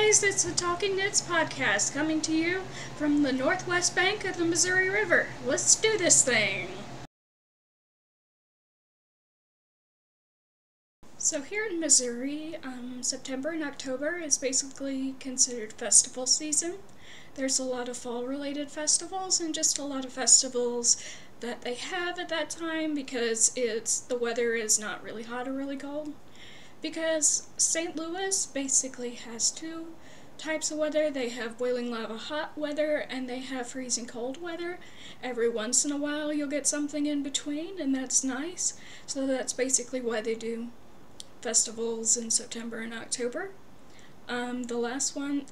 guys, it's the Talking Knits podcast coming to you from the northwest bank of the Missouri River. Let's do this thing! So here in Missouri, September and October is basically considered festival season. There's a lot of fall-related festivals and just a lot of festivals that they have at that time because the weather is not really hot or really cold. Because St. Louis basically has two types of weather. They have boiling lava hot weather and they have freezing cold weather. Every once in a while you'll get something in between, and that's nice. So that's basically why they do festivals in September and October. The last one,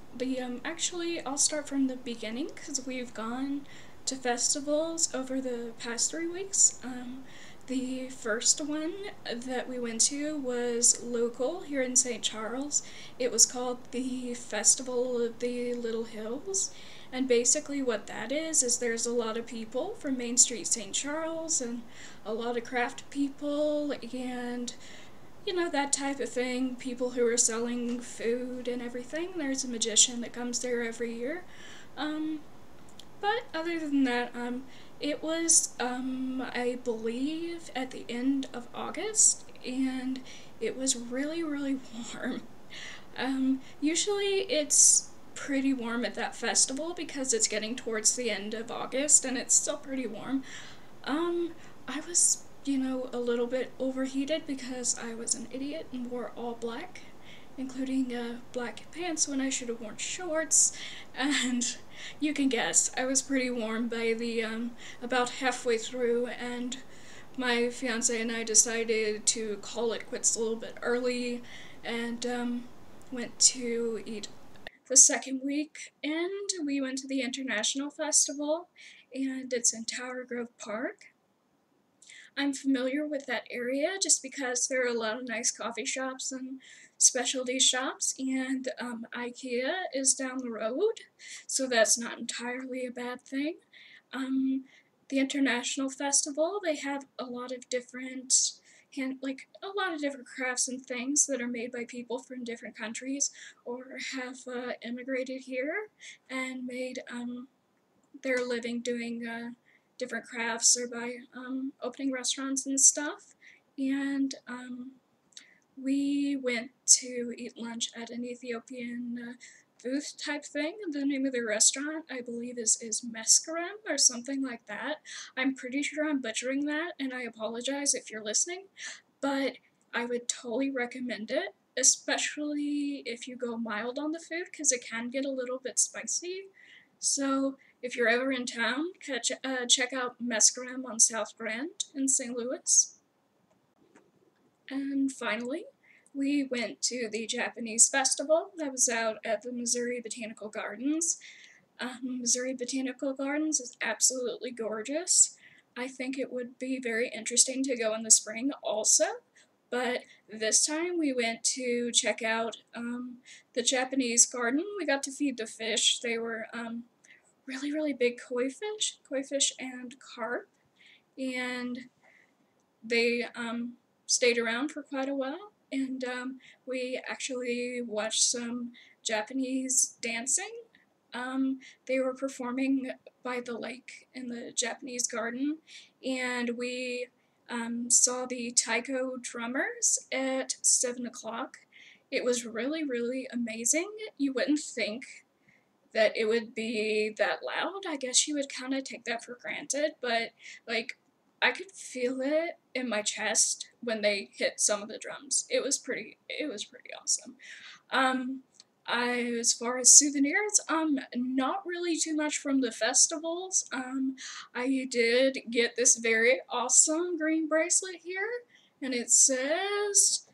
actually I'll start from the beginning because we've gone to festivals over the past 3 weeks. The first one that we went to was local here in St. Charles. It was called the Festival of the Little Hills, and basically what that is there's a lot of people from Main Street St. Charles and a lot of craft people and that type of thing, people who are selling food and everything. There's a magician that comes there every year. But other than that, it was, I believe, at the end of August, and it was really, really warm. Usually it's pretty warm at that festival because it's getting towards the end of August, and it's still pretty warm. I was, a little bit overheated because I was an idiot and wore all black, including black pants when I should have worn shorts, and you can guess, I was pretty warm by the about halfway through, and my fiance and I decided to call it quits a little bit early, and went to eat the second week, and we went to the International Festival, and it's in Tower Grove Park. I'm familiar with that area just because there are a lot of nice coffee shops and specialty shops, and IKEA is down the road, so that's not entirely a bad thing. The International Festival, they have a lot of different a lot of different crafts and things that are made by people from different countries or have immigrated here and made their living doing different crafts or by opening restaurants and stuff. And we went to eat lunch at an Ethiopian booth type thing. The name of the restaurant, I believe, is Meskarem or something like that. I'm pretty sure I'm butchering that, and I apologize if you're listening, but I would totally recommend it, especially if you go mild on the food, because it can get a little bit spicy. So if you're ever in town, check out Meskarem on South Grand in St. Louis. And finally, we went to the Japanese festival that was out at the Missouri Botanical Gardens. Missouri Botanical Gardens is absolutely gorgeous. I think it would be very interesting to go in the spring also, but this time we went to check out the Japanese garden. We got to feed the fish. They were really, really big koi fish and carp, and they stayed around for quite a while, and we actually watched some Japanese dancing. They were performing by the lake in the Japanese garden, and we saw the taiko drummers at 7 o'clock. It was really, really amazing. You wouldn't think that it would be that loud. I guess you would kind of take that for granted, but I could feel it in my chest when they hit some of the drums. It was pretty awesome. As far as souvenirs, not really too much from the festivals. I did get this very awesome green bracelet here, and it says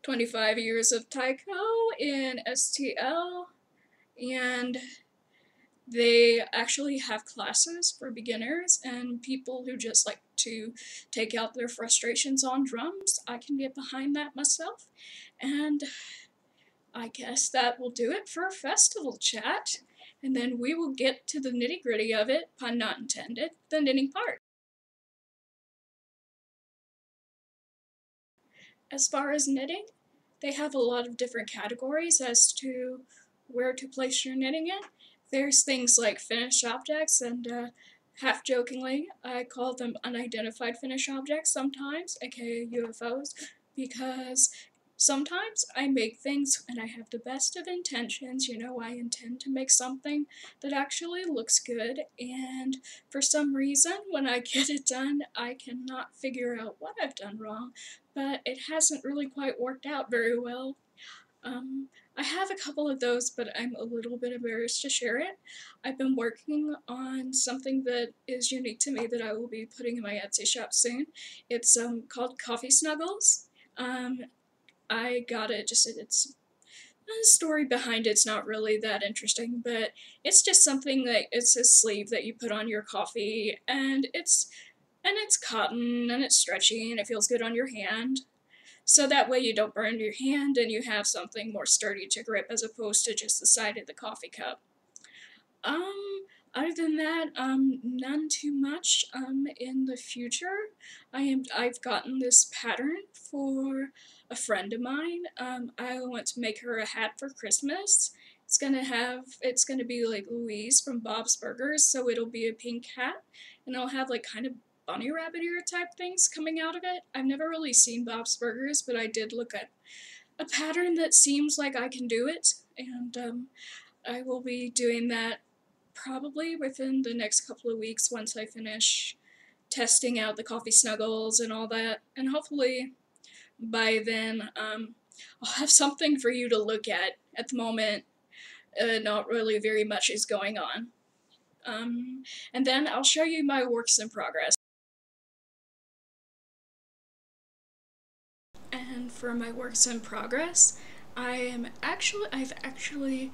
25 years of taiko in STL, and they actually have classes for beginners and people who just like to take out their frustrations on drums. I can get behind that myself. And I guess that will do it for festival chat. And then we will get to the nitty-gritty of it, pun not intended, the knitting part. As far as knitting, they have a lot of different categories as to where to place your knitting in. There's things like finished objects, and half jokingly, I call them unidentified finished objects sometimes, aka UFOs, because sometimes I make things and I have the best of intentions. I intend to make something that actually looks good, and for some reason, when I get it done, I cannot figure out what I've done wrong, but it hasn't really quite worked out very well. Um, I have a couple of those, but I'm a little bit embarrassed to share it. I've been working on something that is unique to me that I will be putting in my Etsy shop soon. It's called Coffee Snuggles. Um, I got it, it's the story behind it's not really that interesting, but it's just something that it's a sleeve that you put on your coffee, and it's cotton and it's stretchy and it feels good on your hand. So that way you don't burn your hand and you have something more sturdy to grip as opposed to just the side of the coffee cup. Um, Other than that, none too much. In the future, I've gotten this pattern for a friend of mine. I want to make her a hat for Christmas. It's gonna be like Louise from Bob's Burgers, so it'll be a pink hat, and it'll have like kind of bunny rabbit ear type things coming out of it. I've never really seen Bob's Burgers, but I did look at a pattern that seems like I can do it, and I will be doing that probably within the next couple of weeks once I finish testing out the coffee snuggles and all that. And hopefully by then I'll have something for you to look at. At the moment, not really very much is going on. And then I'll show you my works in progress. And for my works in progress, I've actually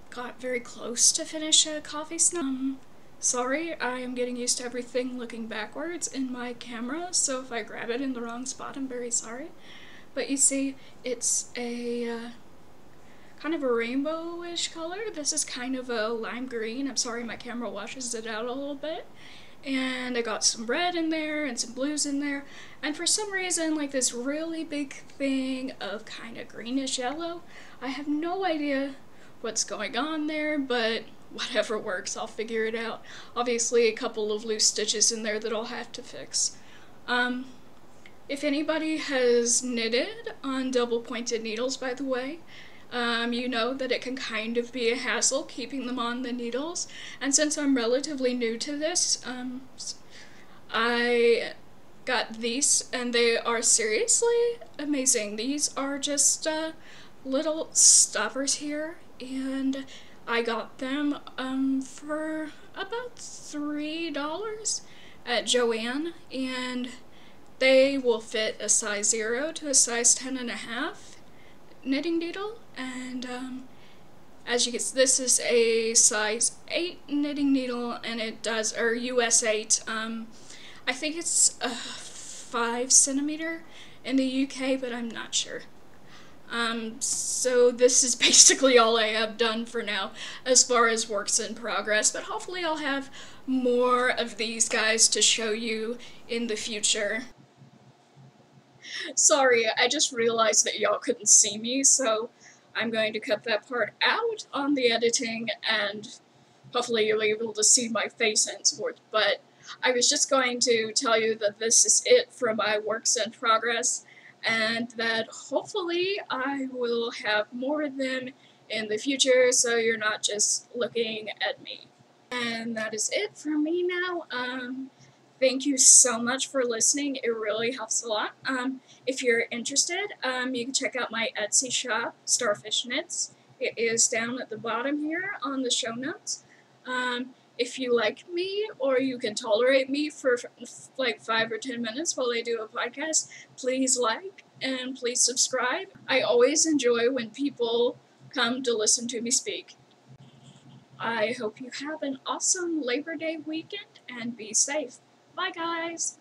got very close to finish a coffee snug. Sorry, I am getting used to everything looking backwards in my camera, so if I grab it in the wrong spot, I'm very sorry. But you see, it's a kind of a rainbowish color. This is kind of a lime green. I'm sorry, my camera washes it out a little bit. And I got some red in there and some blues in there, and for some reason, like this really big thing of kind of greenish yellow. I have no idea what's going on there, but whatever works, I'll figure it out. Obviously, a couple of loose stitches in there that I'll have to fix. If anybody has knitted on double pointed needles, by the way, you know that it can kind of be a hassle keeping them on the needles, and since I'm relatively new to this, I got these, and they are seriously amazing. These are just little stoppers here, and I got them for about $3 at Joann, and they will fit a size 0 to a size 10.5 knitting needle, and as you can see, this is a size 8 knitting needle, and it does, or US 8, I think it's 5 centimeter in the UK, but I'm not sure. So this is basically all I have done for now as far as works in progress, but hopefully I'll have more of these guys to show you in the future. Sorry, I just realized that y'all couldn't see me, so I'm going to cut that part out on the editing, and hopefully you'll be able to see my face henceforth. But I was just going to tell you that this is it for my works in progress, and that hopefully I will have more of them in the future, so you're not just looking at me. And that is it for me now. Thank you so much for listening. It really helps a lot. If you're interested, you can check out my Etsy shop, Starfish Knits. It is down at the bottom here on the show notes. If you like me, or you can tolerate me for like 5 or 10 minutes while I do a podcast, please like and please subscribe. I always enjoy when people come to listen to me speak. I hope you have an awesome Labor Day weekend and be safe. Bye, guys!